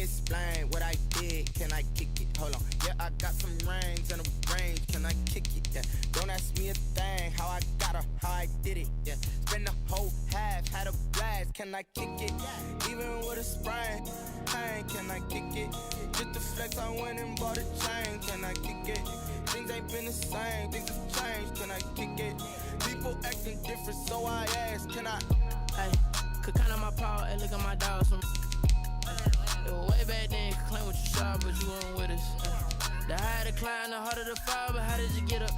explain what I did. Can I kick it? Hold on. Yeah, I got some rings and a range. Can I kick it? Yeah. Don't ask me a thing. How I got her, how I did it. Yeah. Spend the whole half, had a blast. Can I kick it? Even with a sprain. Pain, can I kick it? Just the flex, I went and bought a chain. Can I kick it? Things ain't been the same. Things have changed. Can I kick it? People acting different, so I ask. Can I? Hey, could count on my power. Hey, look at my dogs from. It was way back then, could claim what you saw, but you weren't with us. The higher the climb, the harder the fall, but how did you get up?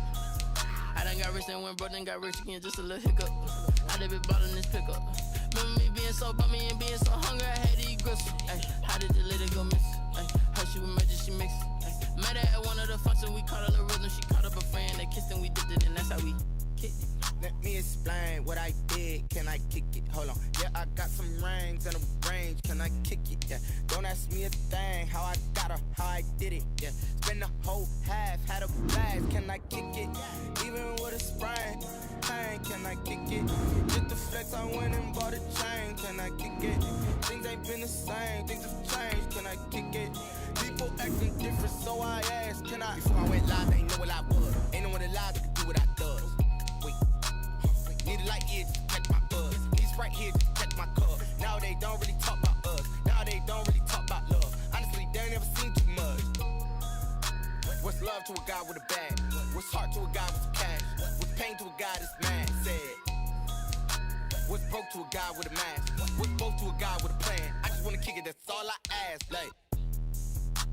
I done got rich and went broke, then got rich again, just a little hiccup. I done been bought in this pickup. Remember me being so bummy and being so hungry, I had to eat gristle. Ay, how did the lady go miss? Ay, her she was emergency mix. Ay, met her at one of the functions, we caught a little rhythm, she caught up a friend, they kissed and we dipped it, and that's how we kicked it. Let me explain what I did. Can I kick it? Hold on. Yeah, I got some rings and a range. Can I kick it? Yeah. Don't ask me a thing. How I got her, how I did it. Yeah. Spend the whole half, had a blast. Can I kick it? Even with a sprain. Pain, can I kick it? Just the flex, I went and bought a chain. Can I kick it? Things ain't been the same. Things have changed. Can I kick it? People acting different, so I asked. Can I? Before I went live, they ain't know what I was. Ain't no one alive that could do what I does. Need a light here to catch my buzz. Need Sprite here to catch my cup. Now they don't really talk about us. Now they don't really talk about love. Honestly, they ain't never seen too much. What's love to a guy with a bag? What's heart to a guy with some cash? What's pain to a guy that's mad? Said. What's broke to a guy with a mask? What's both to a guy with a plan? I just wanna kick it, that's all I ask. Like,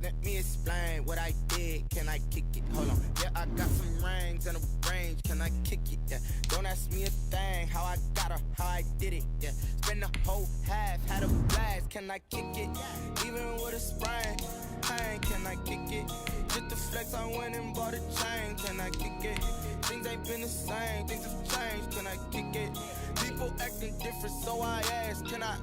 let me explain what I did. Can I kick it? Hold on. Yeah, I got some rings and a range. Can I kick it? Yeah. Don't ask me a thing. How I got her, how I did it. Yeah. Spend the whole half, had a blast. Can I kick it? Even with a sprain. Pain, can I kick it? Just the flex, I went and bought a chain. Can I kick it? Things ain't been the same. Things have changed. Can I kick it? People acting different, so I ask. Can I?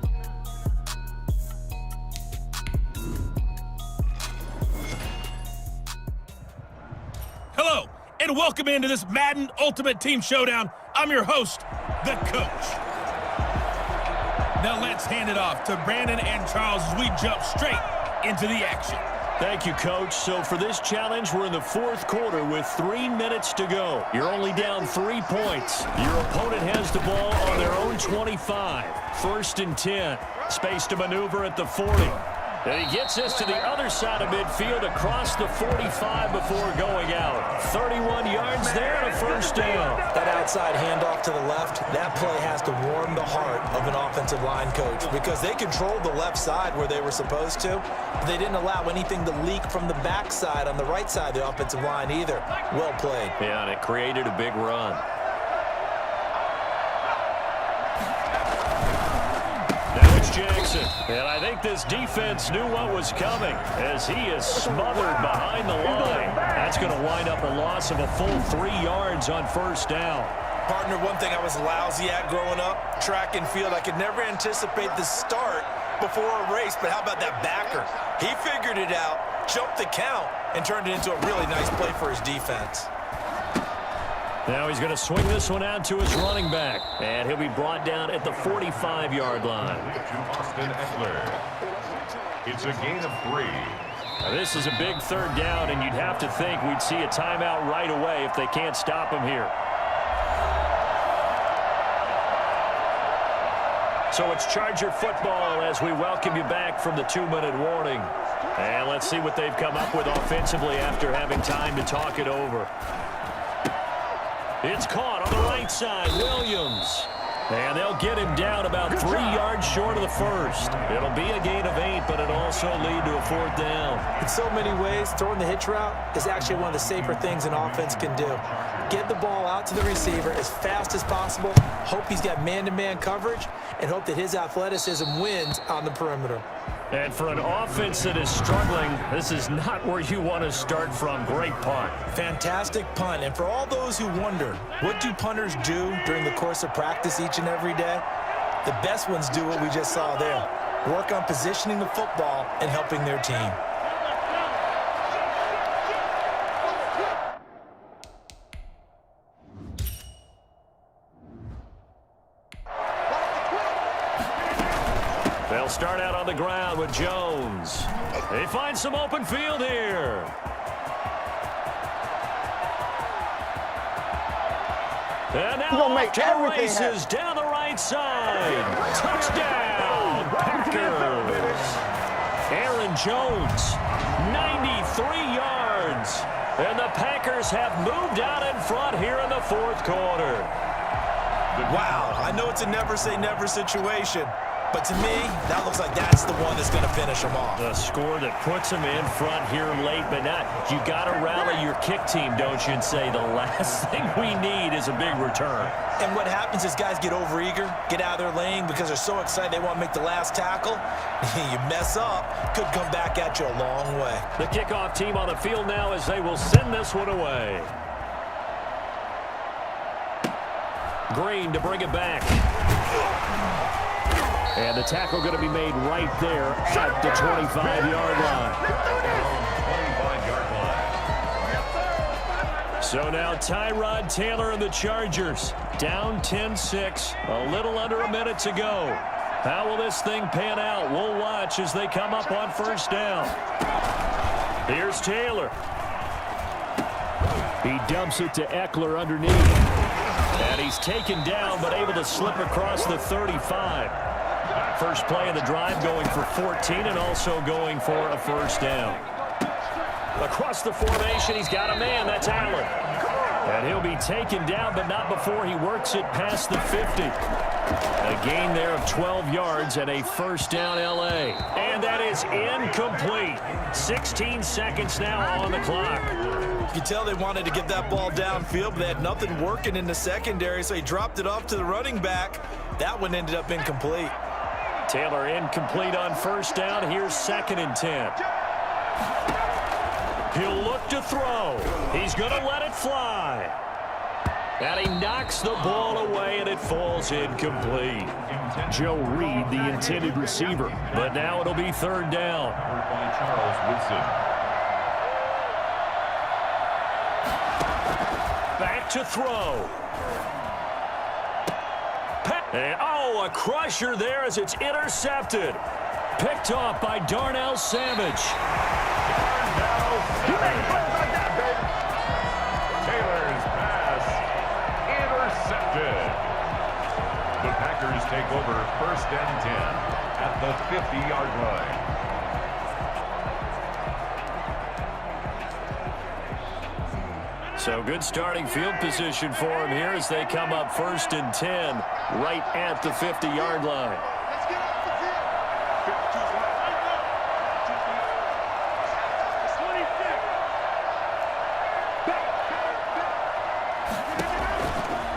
Hello, and welcome into this Madden Ultimate Team Showdown. I'm your host, the Coach. Now let's hand it off to Brandon and Charles as we jump straight into the action. Thank you, Coach. So for this challenge, we're in the fourth quarter with 3 minutes to go. You're only down 3 points. Your opponent has the ball on their own 25. 1st and 10. Space to maneuver at the 40. And he gets this to the other side of midfield across the 45 before going out. 31 yards there and a first down. That outside handoff to the left, that play has to warm the heart of an offensive line coach because they controlled the left side where they were supposed to. They didn't allow anything to leak from the backside on the right side of the offensive line either. Well played. Yeah, and it created a big run. Jackson. And I think this defense knew what was coming as he is smothered behind the line. That's going to wind up a loss of a full 3 yards on first down. Partner, one thing I was lousy at growing up, track and field, I could never anticipate the start before a race, but how about that backer? He figured it out, jumped the count, and turned it into a really nice play for his defense. Now he's going to swing this one out to his running back. And he'll be brought down at the 45-yard line. It's a gain of 3. Now this is a big 3rd down, and you'd have to think we'd see a timeout right away if they can't stop him here. So it's Charger football as we welcome you back from the 2-minute warning. And let's see what they've come up with offensively after having time to talk it over. It's caught on the right side, Williams. And they'll get him down about 3 yards short of the first. It'll be a gain of 8, but it'll also lead to a 4th down. In so many ways, throwing the hitch route is actually one of the safer things an offense can do. Get the ball out to the receiver as fast as possible, hope he's got man-to-man coverage, and hope that his athleticism wins on the perimeter. And for an offense that is struggling, this is not where you want to start from. Great punt. Fantastic punt. And for all those who wonder, what do punters do during the course of practice each and every day? The best ones do what we just saw there. Work on positioning the football and helping their team. They'll start out on the ground with Jones. They find some open field here. And now off to the races down the right side. Touchdown, Packers. Aaron Jones, 93 yards. And the Packers have moved out in front here in the fourth quarter. Wow, I know it's a never-say-never situation, but to me, that looks like that's the one that's going to finish them off. The score that puts them in front here late, but not. You got to rally your kick team, don't you, and say the last thing we need is a big return. And what happens is guys get overeager, get out of their lane because they're so excited they want to make the last tackle. You mess up, could come back at you a long way. The kickoff team on the field now as they will send this one away. Green to bring it back. And the tackle going to be made right there at the 25-yard line. 25-yard line. So now Tyrod Taylor and the Chargers down 10-6, a little under a minute to go. How will this thing pan out? We'll watch as they come up on first down. Here's Taylor. He dumps it to Eckler underneath. And he's taken down but able to slip across the 35. First play of the drive going for 14 and also going for a first down. Across the formation, he's got a man. That's Allen. And he'll be taken down, but not before he works it past the 50. A gain there of 12 yards and a first down L.A. And that is incomplete. 16 seconds now on the clock. You can tell they wanted to get that ball downfield, but they had nothing working in the secondary, so he dropped it off to the running back. That one ended up incomplete. Taylor incomplete on first down. Here's 2nd and 10. He'll look to throw. He's going to let it fly. And he knocks the ball away, and it falls incomplete. Joe Reed, the intended receiver. But now it'll be 3rd down. Charles Woodson. Back to throw. And, oh, a crusher there as it's intercepted. Picked off by Darnell Savage. Taylor's pass intercepted. The Packers take over 1st and 10 at the 50-yard line. So good starting field position for him here as they come up 1st and 10 right at the 50-yard line.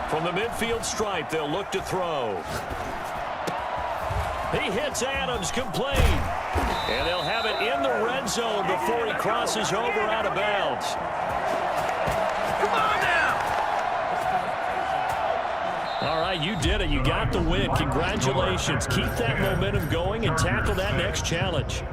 From the midfield stripe, they'll look to throw. He hits Adams complete. And they'll have it in the red zone before he crosses over out of bounds. Come on now! All right, you did it. You got the win. Congratulations. Keep that momentum going and tackle that next challenge.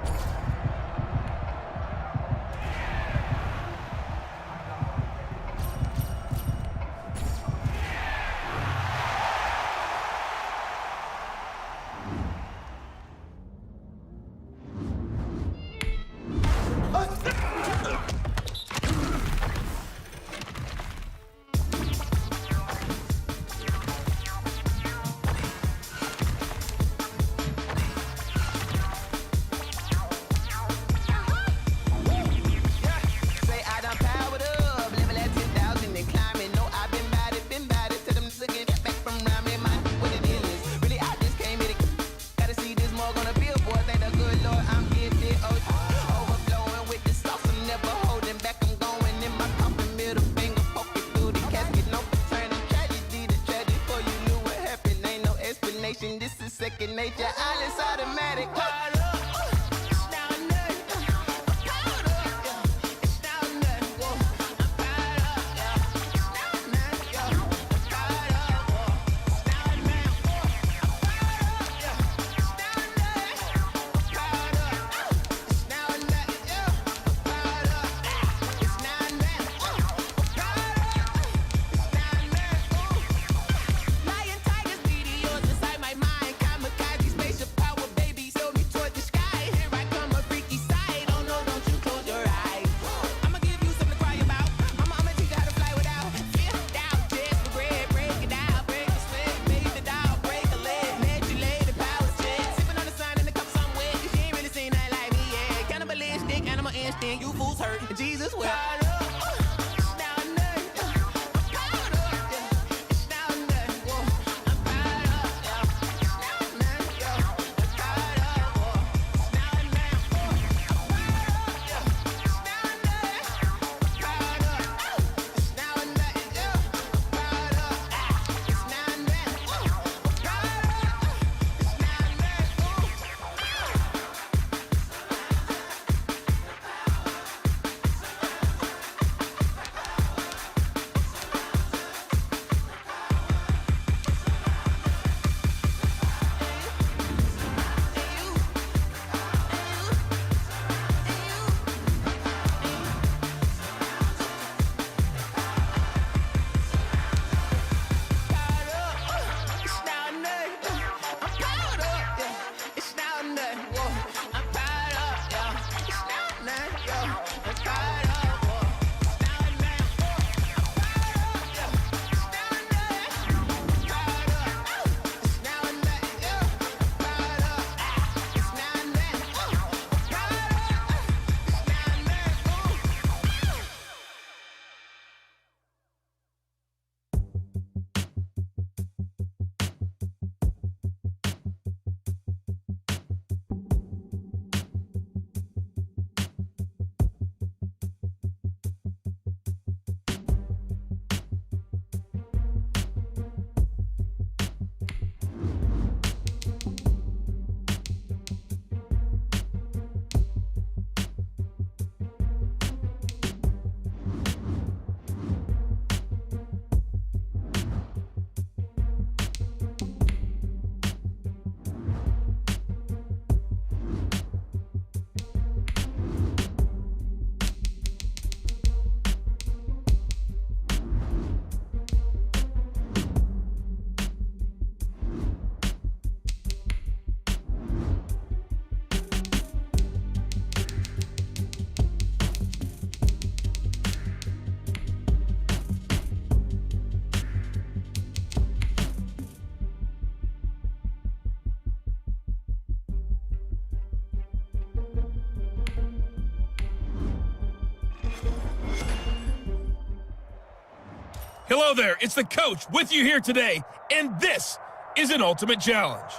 Hello there, it's the coach with you here today, and this is an Ultimate Challenge.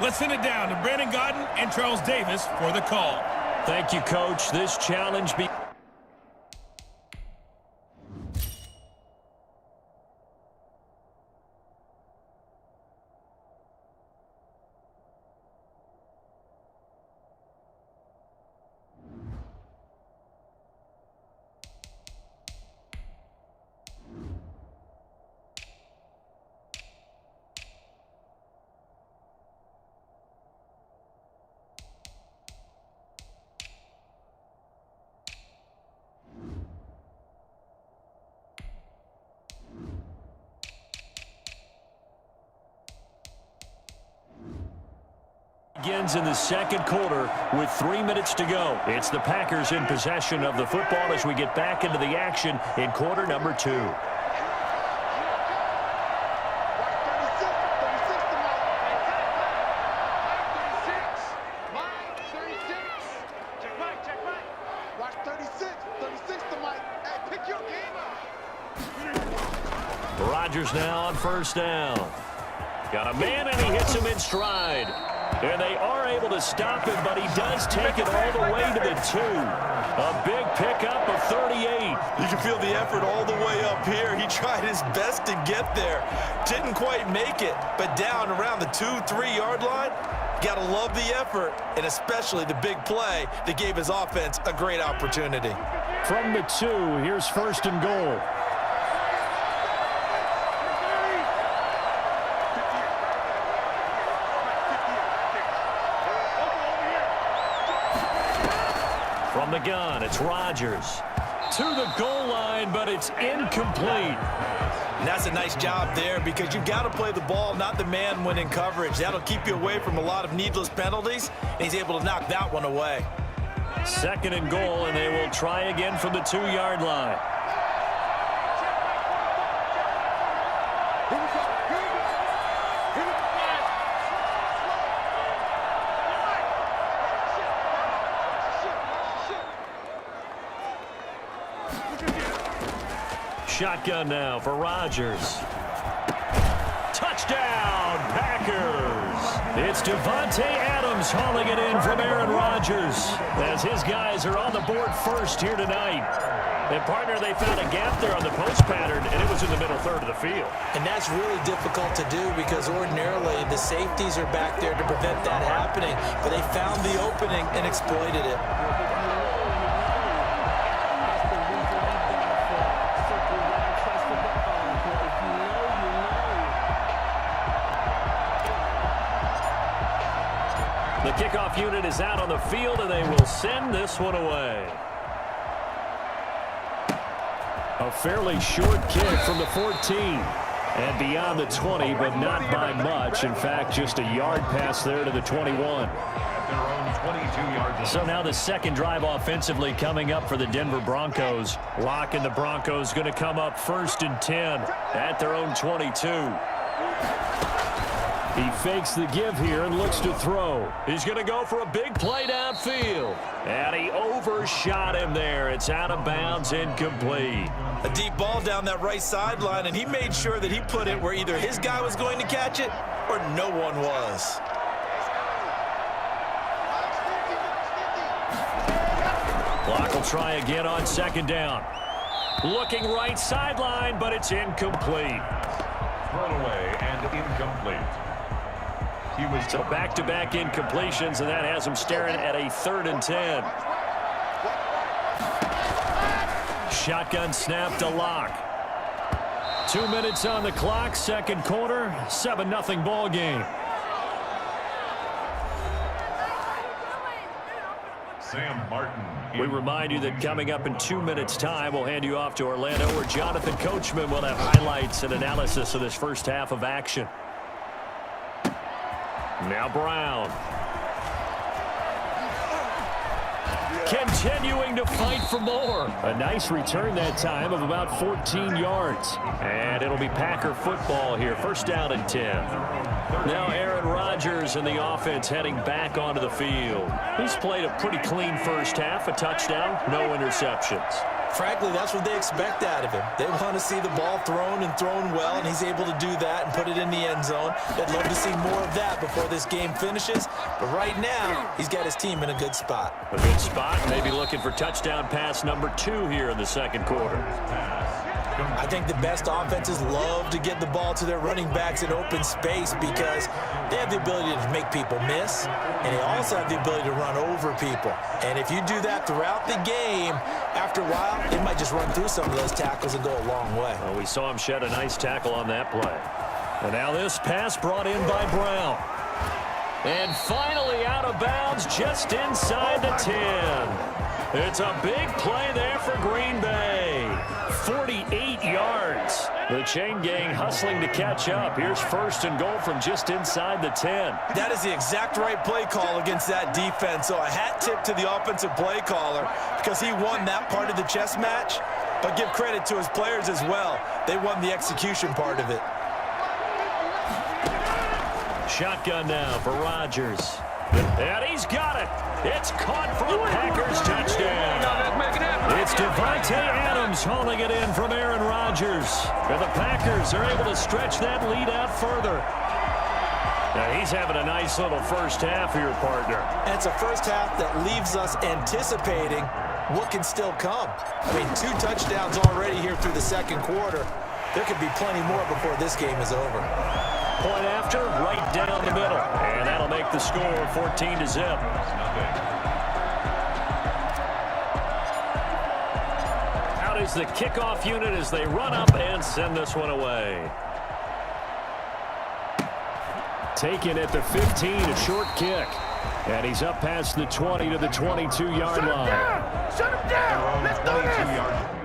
Let's send it down to Brandon Godden and Charles Davis for the call. Thank you, Coach. This challenge begins in the second quarter with 3 minutes to go. It's the Packers in possession of the football as we get back into the action in quarter number 2. Rodgers now on first down. Got a man and he hits him in stride. And they are able to stop him, but he does take it all the way to the 2. A big pickup of 38. You can feel the effort all the way up here. He tried his best to get there. Didn't quite make it, but down around the 2-3 yard line. Got to love the effort, and especially the big play that gave his offense a great opportunity. From the 2, here's first and goal. From the gun, it's Rodgers. To the goal line, but it's incomplete. And that's a nice job there because you've got to play the ball, not the man when in coverage. That'll keep you away from a lot of needless penalties, and he's able to knock that one away. Second and goal, and they will try again from the 2 yard line. Shotgun now for Rodgers. Touchdown, Packers. It's Devontae Adams hauling it in from Aaron Rodgers as his guys are on the board first here tonight. And, partner, they found a gap there on the post pattern, and it was in the middle third of the field. And that's really difficult to do because ordinarily the safeties are back there to prevent that happening. But they found the opening and exploited it. The kickoff unit is out on the field, and they will send this one away. A fairly short kick from the 14. And beyond the 20, but not by much. In fact, just a yard pass there to the 21. So now the second drive offensively coming up for the Denver Broncos. Locke and the Broncos going to come up first and 10 at their own 22. He fakes the give here and looks to throw. He's going to go for a big play downfield. And he overshot him there. It's out of bounds, incomplete. A deep ball down that right sideline, and he made sure that he put it where either his guy was going to catch it or no one was. Clock will try again on second down. Looking right sideline, but it's incomplete. Thrown away and incomplete. So back-to-back incompletions, and that has him staring at a 3rd and 10. Shotgun snap to Locke. 2 minutes on the clock, second quarter, 7-0 ball game. Sam Martin. We remind you that coming up in 2 minutes' time, we'll hand you off to Orlando, where Jonathan Coachman will have highlights and analysis of this first half of action. Now Brown. Continuing to fight for more. A nice return that time of about 14 yards. And it'll be Packer football here. First down and 10. Now Aaron Rodgers and the offense heading back onto the field. He's played a pretty clean first half. A touchdown, no interceptions. Frankly, that's what they expect out of him. They want to see the ball thrown and thrown well, and he's able to do that and put it in the end zone. They'd love to see more of that before this game finishes, but right now, he's got his team in a good spot. A good spot, maybe looking for touchdown pass number 2 here in the second quarter. I think the best offenses love to get the ball to their running backs in open space because they have the ability to make people miss, and they also have the ability to run over people. And if you do that throughout the game, after a while, they might just run through some of those tackles and go a long way. Well, we saw him shed a nice tackle on that play. And now this pass brought in by Brown. And finally out of bounds just inside the 10. It's a big play there for Green Bay. 48 yards. The chain gang hustling to catch up. Here's 1st and goal from just inside the 10. That is the exact right play call against that defense. So a hat tip to the offensive play caller because he won that part of the chess match. But give credit to his players as well. They won the execution part of it. Shotgun now for Rodgers. And he's got it. It's caught for a Packers touchdown. It's Devontae Adams hauling it in from Aaron Rodgers. And the Packers are able to stretch that lead out further. Now he's having a nice little first half here, partner. And it's a first half that leaves us anticipating what can still come. I mean, 2 touchdowns already here through the second quarter. There could be plenty more before this game is over. Point after, right down the middle. And that'll make the score 14-0. Out is the kickoff unit as they run up and send this one away. Taken at the 15, a short kick. And he's up past the 20 to the 22-yard line. Shut him down! Let's do this!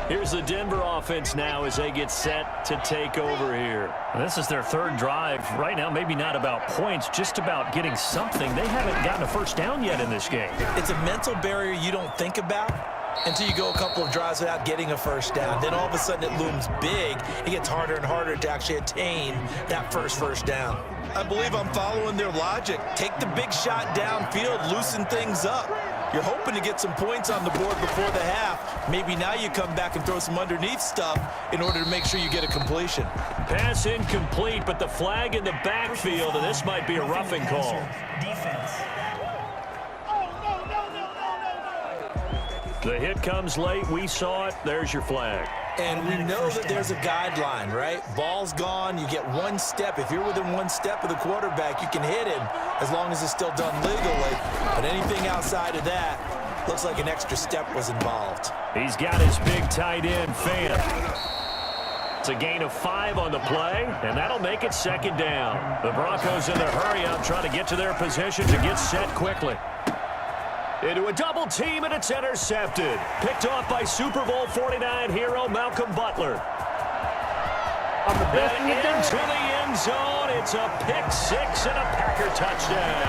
Here's the Denver offense now as they get set to take over here. This is their 3rd drive. Right now, maybe not about points, just about getting something. They haven't gotten a first down yet in this game. It's a mental barrier you don't think about until you go a couple of drives without getting a first down. Then all of a sudden it looms big. It gets harder and harder to actually attain that first down. I believe I'm following their logic. Take the big shot downfield, loosen things up. You're hoping to get some points on the board before the half. Maybe now you come back and throw some underneath stuff in order to make sure you get a completion. Pass incomplete, but the flag in the backfield, and this might be a roughing call. Defense. The hit comes late. We saw it. There's your flag. And we know that there's a guideline, right? Ball's gone. You get 1 step. If you're within 1 step of the quarterback, you can hit him as long as it's still done legally. But anything outside of that looks like an extra step was involved. He's got his big tight end, Fan. It's a gain of 5 on the play, and that'll make it 2nd down. The Broncos in their hurry-up trying to get to their position to get set quickly. Into a double team, and it's intercepted. Picked off by Super Bowl 49 hero Malcolm Butler. And into the end zone. It's a pick 6 and a Packer touchdown.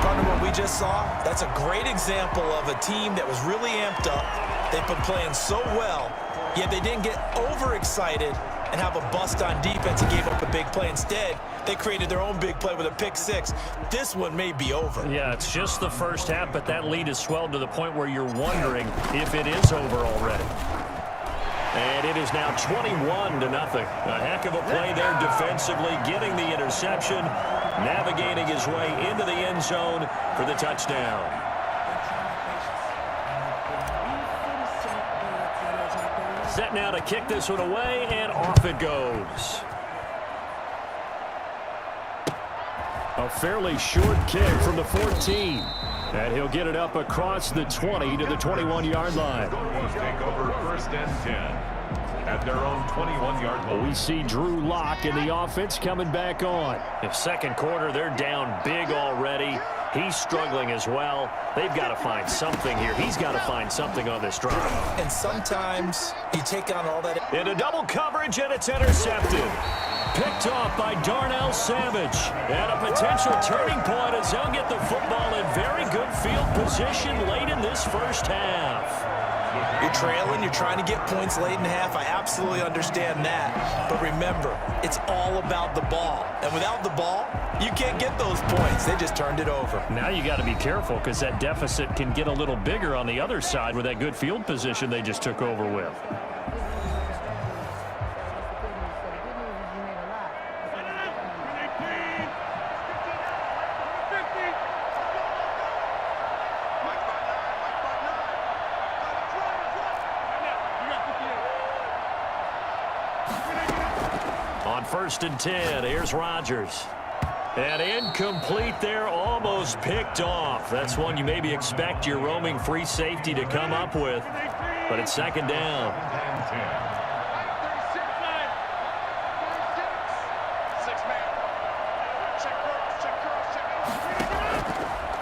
Partner, what we just saw, that's a great example of a team that was really amped up. They've been playing so well, yet they didn't get overexcited and have a bust on defense and gave up a big play. Instead, they created their own big play with a pick 6. This one may be over. Yeah, it's just the first half, but that lead has swelled to the point where you're wondering if it is over already. And it is now 21-0. A heck of a play there defensively, getting the interception, navigating his way into the end zone for the touchdown. Set now to kick this one away, and off it goes. A fairly short kick from the 14. And he'll get it up across the 20 to the 21-yard line. Take over 1st and 10 at their own 21-yard line. We see Drew Lock in the offense coming back on. In second quarter, they're down big already. He's struggling as well. They've got to find something here. He's got to find something on this drive. And sometimes you take on all that. Into double coverage, and it's intercepted. Picked off by Darnell Savage. And a potential turning point as they'll get the football in very good field position late in this first half. You're trailing, you're trying to get points late in half. I absolutely understand that. But remember, it's all about the ball. And without the ball, you can't get those points. They just turned it over. Now you got to be careful because that deficit can get a little bigger on the other side with that good field position they just took over with. On 1st and 10, here's Rodgers. And incomplete there, almost picked off. That's one you maybe expect your roaming free safety to come up with. But it's 2nd down.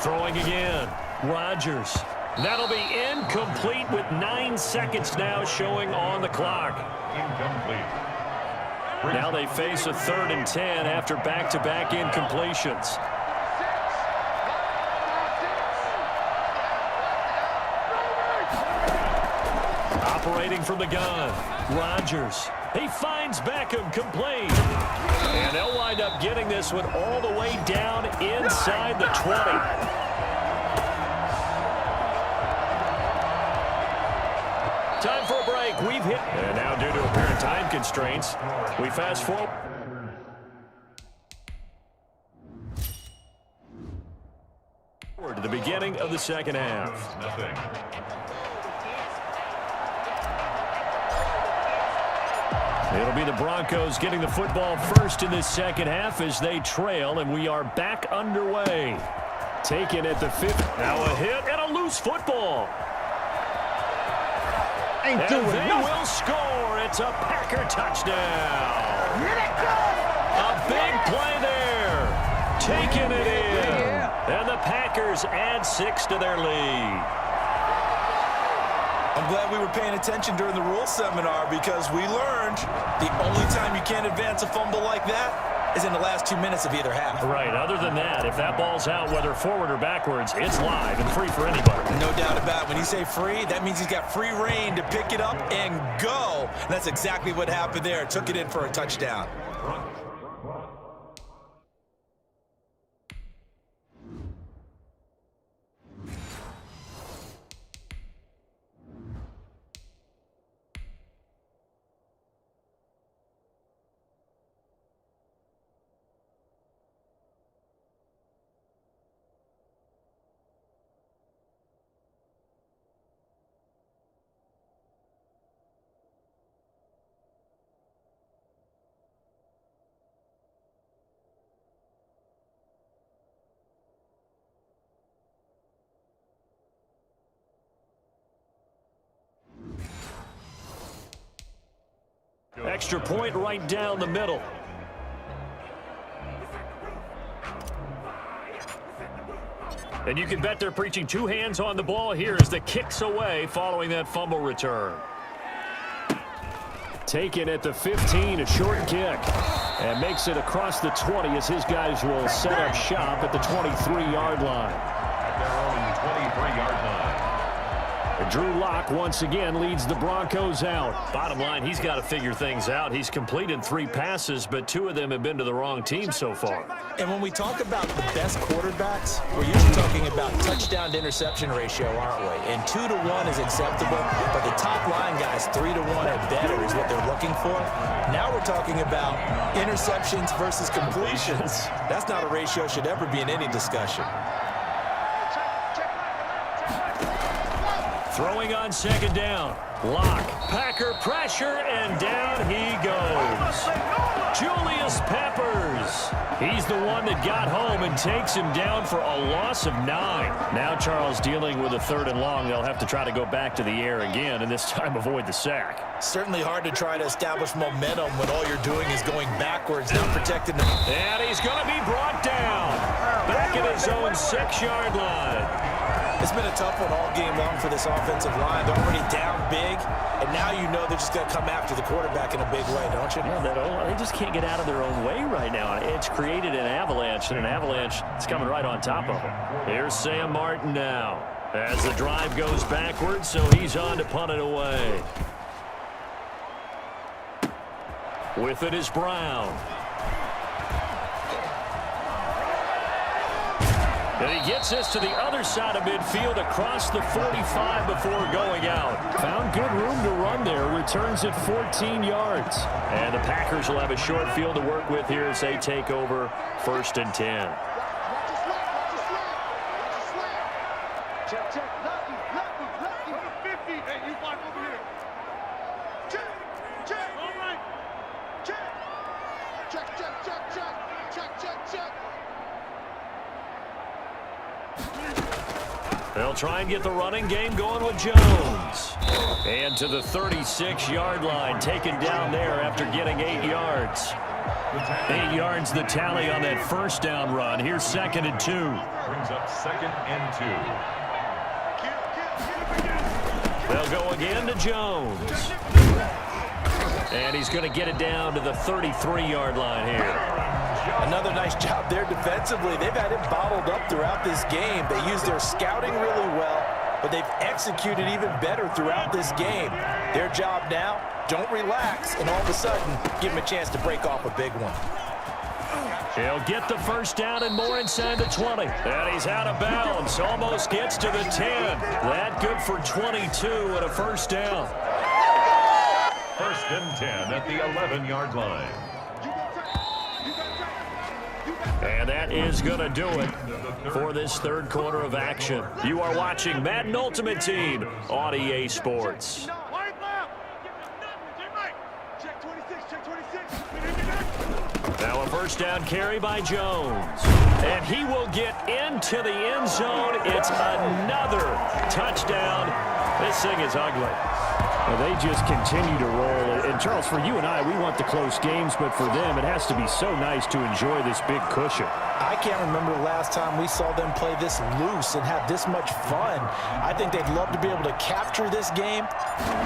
Throwing again, Rodgers. That'll be incomplete with 9 seconds now showing on the clock. Incomplete. Now they face a 3rd and 10 after back-to-back incompletions. Operating from the gun, Rodgers. He finds Beckham complete. And they'll wind up getting this one all the way down inside the 20. Time for a break. We've hit. And now due to apparent time constraints, we fast forward. To the beginning of the 2nd half. It'll be the Broncos getting the football first in this 2nd half as they trail, and we are back underway. Taken at the 5th. Now a hit and a loose football. And they will score. It's a Packer touchdown. A big play there. Taking it in. And the Packers add 6 to their lead. I'm glad we were paying attention during the rules seminar because we learned the only time you can't advance a fumble like that is in the last 2 minutes of either half. Right. Other than that, if that ball's out, whether forward or backwards, it's live and free for anybody. No doubt about it. When you say free, that means he's got free reign to pick it up and go. And that's exactly what happened there. Took it in for a touchdown. Extra point right down the middle. And you can bet they're preaching 2 hands on the ball here as the kick's away following that fumble return. Taken at the 15, a short kick. And makes it across the 20 as his guys will set up shop at the 23-yard line. At their own 23-yard line. Drew Lock once again leads the Broncos out. Bottom line, he's got to figure things out. He's completed 3 passes, but 2 of them have been to the wrong team so far. And when we talk about the best quarterbacks, we're usually talking about touchdown to interception ratio, aren't we? And 2 to 1 is acceptable, but the top line guys, 3 to 1 or better is what they're looking for. Now we're talking about interceptions versus completions. That's not a ratio should ever be in any discussion. Throwing on 2nd down. Lock. Packer pressure, and down he goes. Julius Peppers. He's the one that got home and takes him down for a loss of 9. Now Charles dealing with a 3rd and long. They'll have to try to go back to the air again, and this time avoid the sack. Certainly hard to try to establish momentum when all you're doing is going backwards, not protecting the... And he's going to be brought down. Back at his own 6-yard line. It's been a tough one all game long for this offensive line. They're already down big, and now you know they're just going to come after the quarterback in a big way, don't you? Yeah, they just can't get out of their own way right now. It's created an avalanche, and an avalanche is coming right on top of them. Here's Sam Martin now. As the drive goes backwards, so he's on to punt it away. With it is Brown. And he gets this to the other side of midfield across the 45 before going out. Found good room to run there. Returns at 14 yards. And the Packers will have a short field to work with here as they take over 1st and 10. Check, check. Lefty, lefty, lefty. Over 50. Hey, you block over here. Check, check. All right. Check. Check, check, check, check. Check, check, check. They'll try and get the running game going with Jones. And to the 36-yard line, taken down there after getting 8 yards. 8 yards the tally on that first down run. Here's 2nd and 2. Brings up 2nd and 2. They'll go again to Jones. And he's going to get it down to the 33-yard line here. Another nice job there defensively. They've had it bottled up throughout this game. They used their scouting really well, but they've executed even better throughout this game. Their job now, don't relax, and all of a sudden, give them a chance to break off a big one. He'll get the first down and more inside the 20. And he's out of bounds. Almost gets to the 10. That good for 22 and a first down. 1st and 10 at the 11-yard line. And that is going to do it for this 3rd quarter of action. You are watching Madden Ultimate Team on EA Sports. Now a first down carry by Jones. And he will get into the end zone. It's another touchdown. This thing is ugly. Well, they just continue to roll. And, Charles, for you and I, we want the close games, but for them, it has to be so nice to enjoy this big cushion. I can't remember the last time we saw them play this loose and have this much fun. I think they'd love to be able to capture this game,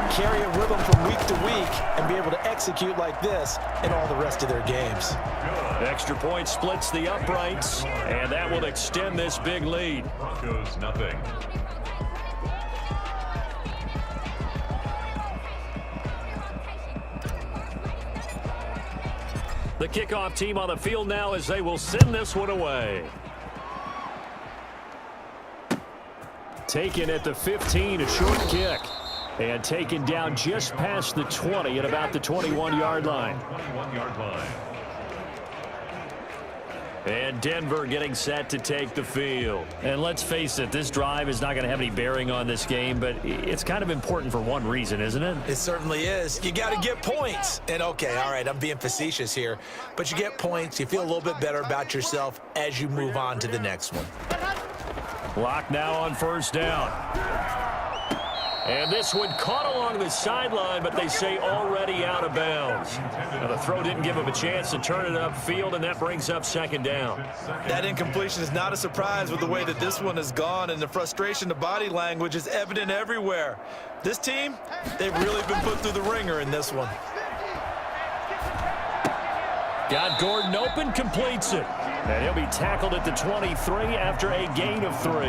carry it with them from week to week, and be able to execute like this in all the rest of their games. Extra point splits the uprights, and that will extend this big lead. Broncos nothing. The kickoff team on the field now as they will send this one away. Taken at the 15, a short kick. And taken down just past the 20 at about the 21-yard line. 21-yard line. And Denver getting set to take the field. And let's face it, this drive is not going to have any bearing on this game, but it's kind of important for one reason, isn't it? It certainly is. You got to get points. And, okay, all right, I'm being facetious here, but you get points. You feel a little bit better about yourself as you move on to the next one. Block now on first down. And this one caught along the sideline, but they say already out of bounds. Now the throw didn't give him a chance to turn it upfield, and that brings up 2nd down. That incompletion is not a surprise with the way that this one has gone, and the frustration, the body language is evident everywhere. This team, they've really been put through the ringer in this one. Got Gordon open, completes it. And he'll be tackled at the 23 after a gain of 3.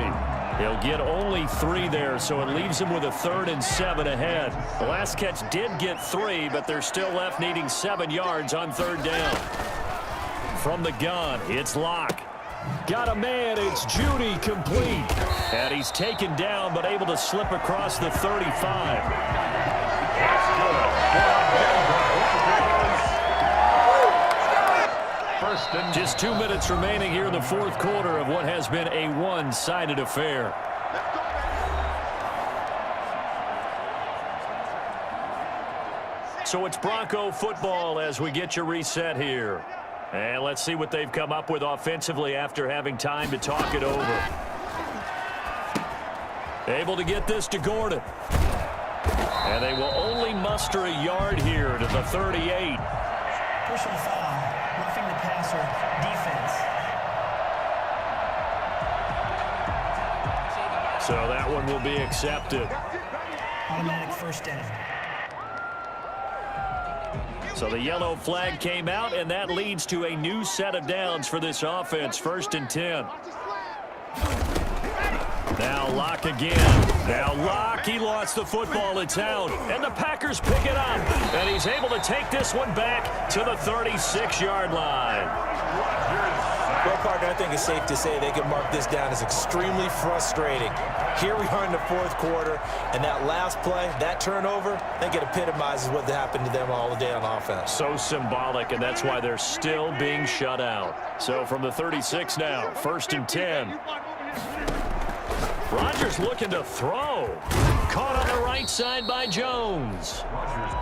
He'll get only 3 there, so it leaves him with a 3rd and 7 ahead. The last catch did get 3, but they're still left needing 7 yards on 3rd down. From the gun, it's Locke. Got a man, it's Judy, complete. And he's taken down, but able to slip across the 35. Just 2 minutes remaining here in the 4th quarter of what has been a one-sided affair. So it's Bronco football as we get you reset here. And let's see what they've come up with offensively after having time to talk it over. Able to get this to Gordon. And they will only muster a yard here to the 38. Personal foul, roughing the passer, defense. So that one will be accepted. Automatic first down. So the yellow flag came out, and that leads to a new set of downs for this offense, 1st and 10. Now Locke again. Now Locke, he lost the football. It's out. And the Packers pick it up. And he's able to take this one back to the 36-yard line. Well, partner, I think it's safe to say they can mark this down as extremely frustrating. Here we are in the fourth quarter, and that last play, that turnover, I think it epitomizes what happened to them all day on offense. So symbolic, and that's why they're still being shut out. So from the 36 now, 1st and 10. Rodgers looking to throw. Caught on the right side by Jones.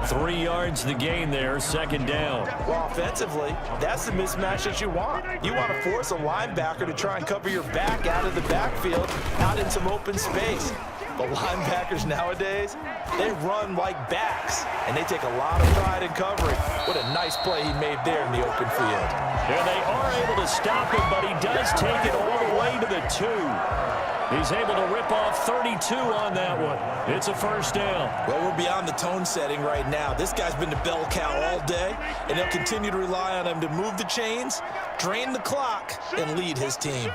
3 yards the gain there, 2nd down. Well, offensively, that's the mismatch that you want. You want to force a linebacker to try and cover your back out of the backfield, out in some open space. But linebackers nowadays, they run like backs, and they take a lot of pride in covering. What a nice play he made there in the open field. And they are able to stop him, but he does take it all the way to the 2. He's able to rip off 32 on that one. It's a 1st down. Well, we're beyond the tone setting right now. This guy's been the bell cow all day, and they'll continue to rely on him to move the chains, drain the clock, and lead his team.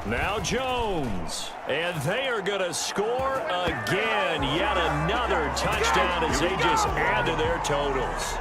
Now Jones, and they are going to score again. Yet another touchdown as they just add to their totals.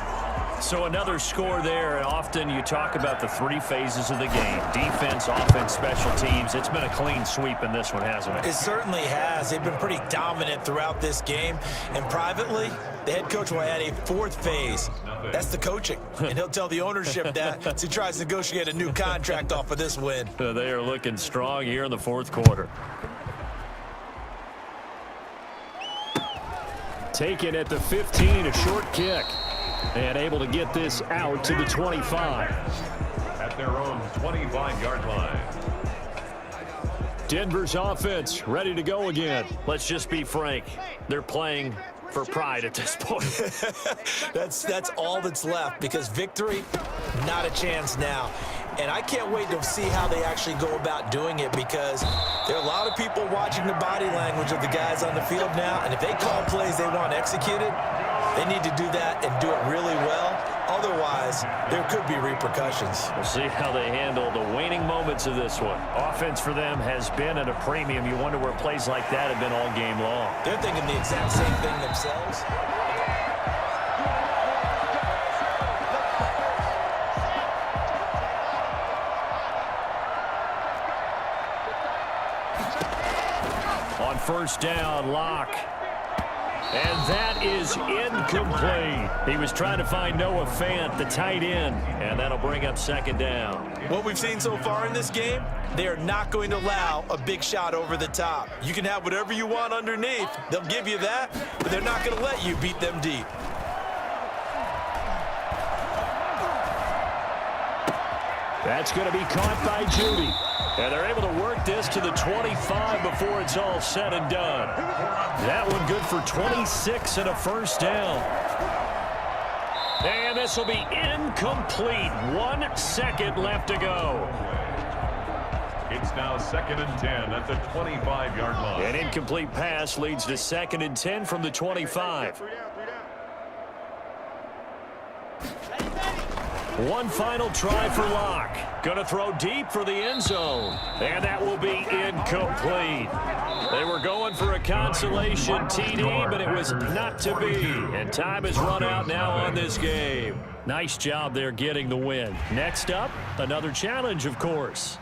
So another score there, and often you talk about the 3 phases of the game. Defense, offense, special teams. It's been a clean sweep in this one, hasn't it? It certainly has. They've been pretty dominant throughout this game. And privately, the head coach will add a 4th phase. That's the coaching. And he'll tell the ownership that as he tries to negotiate a new contract off of this win. They are looking strong here in the 4th quarter. Taken at the 15, a short kick. And able to get this out to the 25. At their own 25-yard line. Denver's offense ready to go again. Let's just be frank. They're playing for pride at this point. That's all that's left, because victory, not a chance now. And I can't wait to see how they actually go about doing it, because there are a lot of people watching the body language of the guys on the field now, and if they call plays they want executed, they need to do that and do it really well. Otherwise, there could be repercussions. We'll see how they handle the waning moments of this one. Offense for them has been at a premium. You wonder where plays like that have been all game long. They're thinking the exact same thing themselves. On 1st down, Locke. And that is incomplete. He was trying to find Noah Fant, the tight end, and that'll bring up 2nd down. What we've seen so far in this game, they are not going to allow a big shot over the top. You can have whatever you want underneath. They'll give you that, but they're not going to let you beat them deep. That's going to be caught by Judy. And they're able to work this to the 25 before it's all said and done. That one good for 26 and a 1st down. And this will be incomplete. 1 second left to go. It's now 2nd and 10 at the 25-yard line. An incomplete pass leads to 2nd and 10 from the 25. One final try for Locke. Going to throw deep for the end zone. And that will be incomplete. They were going for a consolation TD, but it was not to be. And time has run out now on this game. Nice job there getting the win. Next up, another challenge, of course.